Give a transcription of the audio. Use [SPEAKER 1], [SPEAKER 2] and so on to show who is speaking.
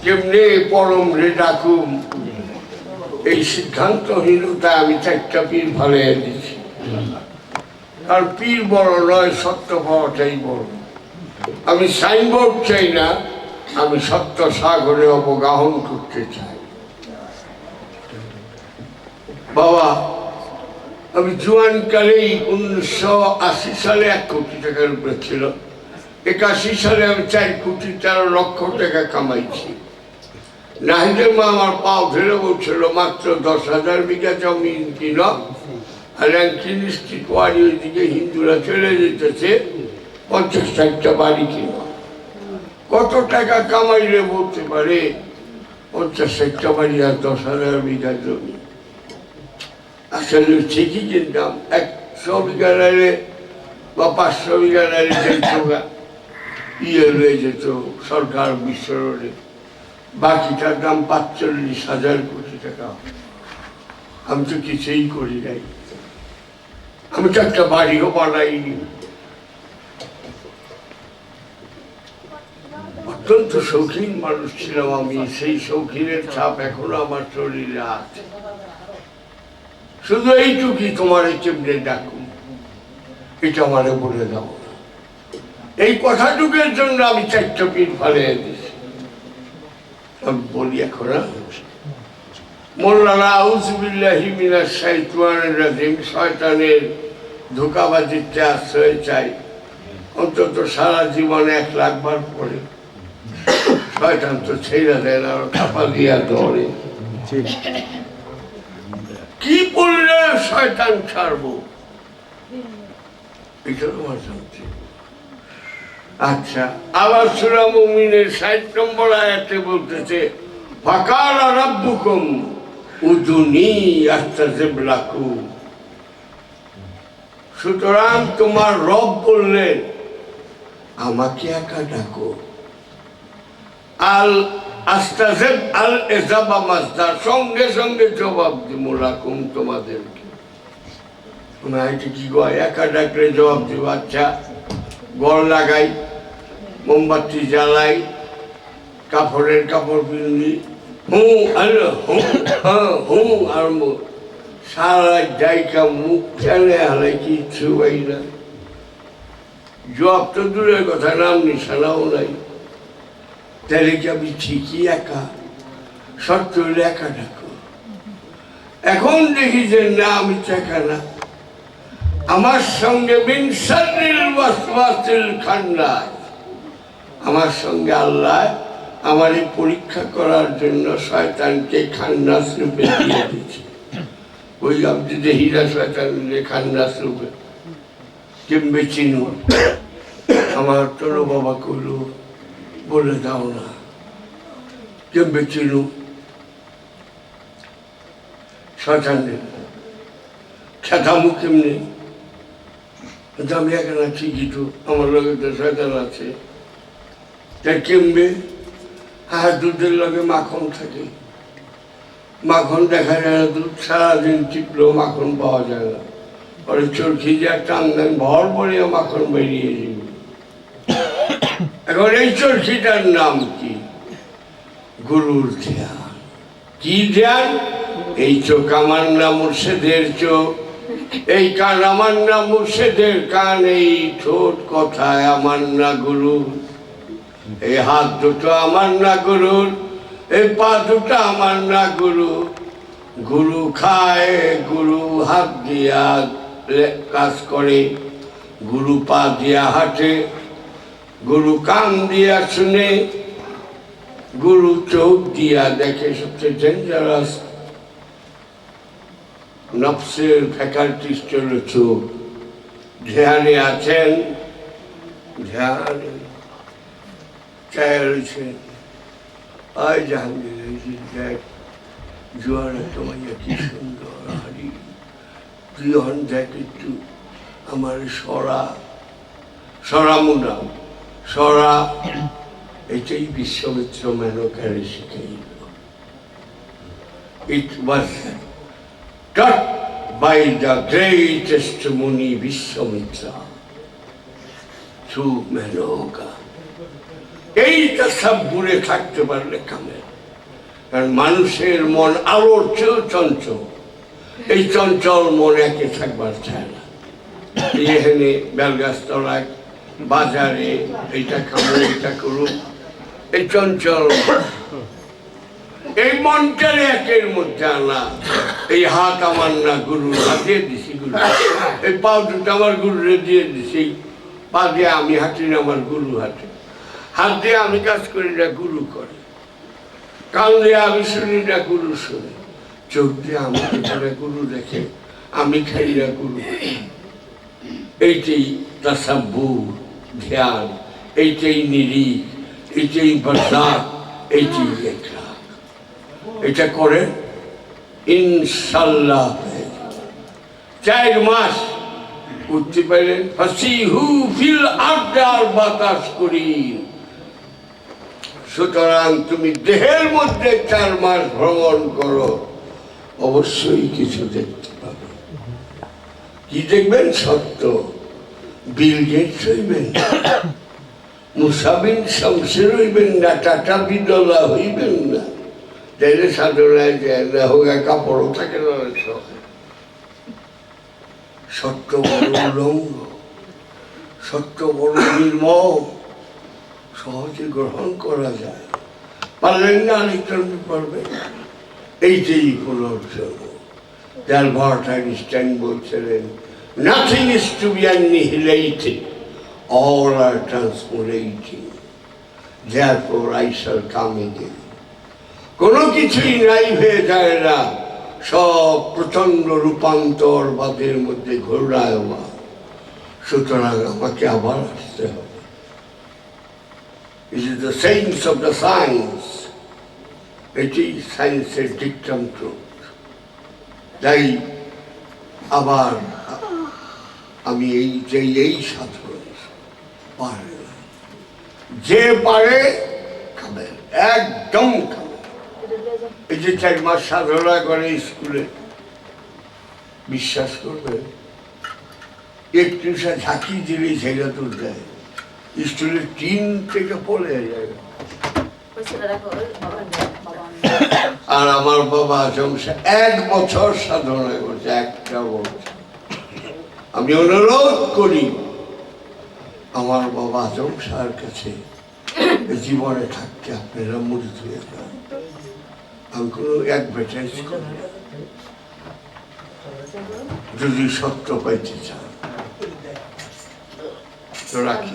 [SPEAKER 1] কেমনে পরম রে ডাকুম, এই সিদ্ধান্তহীনতা আমি চারটা পীর ফালাইয়া দিছি। আর পীর বড় নয়, সত্য পাওয়াটাই বড়। আমি সাইনবোর্ড চাই না, আমি সত্য সাগরে অবগাহন করতে চাই। বাবা, আমি জোয়ানকালেই 1980 সালে 1 কোটি টাকার উপরে ছিল। 81 সালে আমি 4,13,00,000 টাকা কামাইছি। নাহিদের মা আমার পাও ধরে বলছিল মাত্র 10,000 বিঘা জমি কিন, আর নিশ্চিত বাড়ি ওইদিকে হিন্দুরা চলে যেতেছে, 50-60টা বাড়ি কিন। কত টাকা কামাইলে বলতে পারে 50-60টা বাড়ি আর 10,000 বিঘা জমি? আসলে ঠিকই কিনতাম। 100 বিঘা নাইলে বা 500 বিঘা নাইলে ইয়ে হয়ে যেত সরকার বিশ্ব রোডে, বাকিটার দাম 45,000 কোটি টাকা। আমি তো কিছুই করি নাই, আমি তো একটা বাড়িও বানাইনি। অত্যন্ত শৌখিন মানুষ ছিলাম আমি, সেই শৌখিনের ছাপ এখনো আমার শরীরে আছে। শুধু এইটুকুই, তোমার কেমনে ডাকুন এটা আমারে বলে দাও। এই কথাটুকুর জন্য আমি 4টা পীর ফালাইয়া দিছি। আমি বলি এখন, মোল্লানা আউযুবিল্লাহি মিনাশ শাইতানির রাজিম, শয়তানের ধোঁকাবাজিতে আশ্রয় চাই। অন্তত সারা জীবনে 1,00,000 বার পড়ে। শয়তান তো ছেড়ে দেয় না, খাপা দিয়া ধরে। কি বললে শয়তান ছাড়বো, এটা তোমার জানতে। আচ্ছা, আবার সূরা মুমিনের 60 নম্বর আয়াতে বলতেছে, ফাকালা রাব্বুকুম উদুনি আস্তাজিব লাকুম। সুতরাং তোমার রব বললেন আমাকে একা ডাকো। আল আস্তাজিব আল ইজাবা মাসদার, সঙ্গে সঙ্গে জবাব দিব লাকুম তোমাদেরকে। না এটা কি কয়, একা ডাকলে জবাব দিব? আচ্ছা, গড় লাগাই, মোমবাতি জ্বালাই, কাপড়ের কাপড় পিন্দি, আর সারা জায়গা মুখ চালে হারাই কিচ্ছু পাই না। জব তো দূরের কথা, নাম নিশানাও নাই। তাহলে কি আমি ঠিকই একা? সত্য হলে একা ডাকো। এখন দেখি যে না, আমি তো একা না। আমার সঙ্গে মিন শাররিল ওয়াসওয়াসিল খান্নাস, আমার সঙ্গে আল্লাহ আমার এই পরীক্ষা করার জন্য শয়তানকে খান্নাস রূপে দিয়ে দিয়েছে। ওই আপনি যে হীরা শয়তান খান্নাস রূপে কেমবে চিনু? আমার তোর বাবা কইল বলে দাও না, কেমবে চিনু শয়তানের? খেতামু কেমনি? আমি এখানে ঠিকই তো, আমার লগে তো শয়তান আছে। তাই কেমবে? হ্যাঁ, দুধের লগে মাখন থাকে, মাখন দেখা যায় না, দুধ সারাদিন টিপলেও মাখন পাওয়া যায় না। পরে চরখি যে একটা আমদানি ভর পরেও মাখন বেরিয়ে যাবে। এখন এই চরখিটার নাম কি? গুরুর ধ্যান। কি ধ্যান? এই চোখ আমার নাম মুর্শিদের চোখ, এই কান আমার না মুর্শিদের কান, এই ঠোঁট কথায় আমার না গুরুর, এই হাত দুটো আমার না গুরুর, এই পা দুটো আমার না গুরু। গুরু খায়, গুরু হাত দিয়া কাজ করে, গুরু পা দিয়া হাঁটে, গুরু কান দিয়া শুনে, গুরু চোখ দিয়া দেখে। সবচেয়ে ডেঞ্জারাস নফসের ফ্যাকাল্টিস হল চোখ। ধ্যানে আছেন, ধ্যানে চায় রয়েছেন। আয় জাহাঙ্গীর, দেখ জোয়ার একটা মাইয়া কি সুন্দর, হারি তুই হন দেখ একটু আমার সরা সরামুনা সরা। এটাই Vishwamitra মেনকারে শিখাইল। It was taught by the greatest Muni Vishwamitra through Menoka. এই তাসাব্বুরে থাকতে পারলে কামেল। কারণ মানুষের মন আলোর চেয়েও চঞ্চল, এই চঞ্চল মন একে থাকবার চায় না। এখানে বেলগাছতলায় বাজারে এইটা খাবো এইটা করুক, এই চঞ্চল এই মনটার একের মধ্যে আনা। এই হাত আমার না গুরুর হাতে দিছি, গুরু এই পাও দুটো আমার গুরুরে দিয়ে দিছি, পা দিয়ে আমি হাঁটি না আমার গুরু হাঁটে, হাত দিয়ে আমি কাজ করি না গুরু করে, কান দিয়ে আমি শুনি না গুরু শুনে, চোখ দিয়ে আমাকে করে গুরু দেখে, আমি খাই না গুরু। এইটাই তাসাব্বুর ধ্যান, এইটাই নিরিখ, এইটাই বরদাত, এইটাই একলা। এটা করে ইনশাল্লাহ 4 মাস উঠতে পারলেন। ফাসিহু ফিল আরদি আর বাতাস করি। সুতরাং তুমি দেহের মধ্যে 4 মাস ভ্রমণ করো, অবশ্যই কিছু দেখতে পাবে। কি দেখবেন? সত্য। বিল গেটস হইবেন না, মুসা বিন শামসের হইবেন না, টাটা বিদলা হইবেন না। তাইলে সাধনায় যায় না, হোগা কাপড়ও থাকে না। সত্য বড় উলঙ্গ, সত্য বড় নির্মম, সহজে গ্রহণ করা যায়। পারলেন না, আরেকজন পারবে। এইটাই পুনর্জন্ম। অ্যালবার্ট আইনস্টাইন বলছিলেন, nothing is to be annihilated, all are transmutating, therefore I shall come again. কোনো কিছুই নাই হয়ে যায় না, সব প্রচন্ড রূপান্তরবাদের মধ্যে ঘূর্ণায়মান। সুতরাং আমাকে আবার আসতে হবে। It is the sayings of the science, এটি সায়েন্সের ডিকটাম ট্রুথ। তাই আবার আমি এই সাধন পারে না, যে পারে খাবে, একদম খাবে। এই যে 4 মাস সাধনা করে স্কুলে, বিশ্বাস করবে একটু ঝাঁকি দিলেই ছেলে তুল দেয়, স্কুলের টিন থেকে পড়ে যায়। আর আমার বাবা আজম 1 বছর সাধনা করছে, 1টা বছর। আমি অনুরোধ করি আমার বাবা আজম শাহের কাছে জীবনে থাকতে আপনারা মুড়ি ধুয়ে যান। আমি কোনো অ্যাডভার্টাইজ করি না, যদি সত্য পাইতে চান তো রাখি।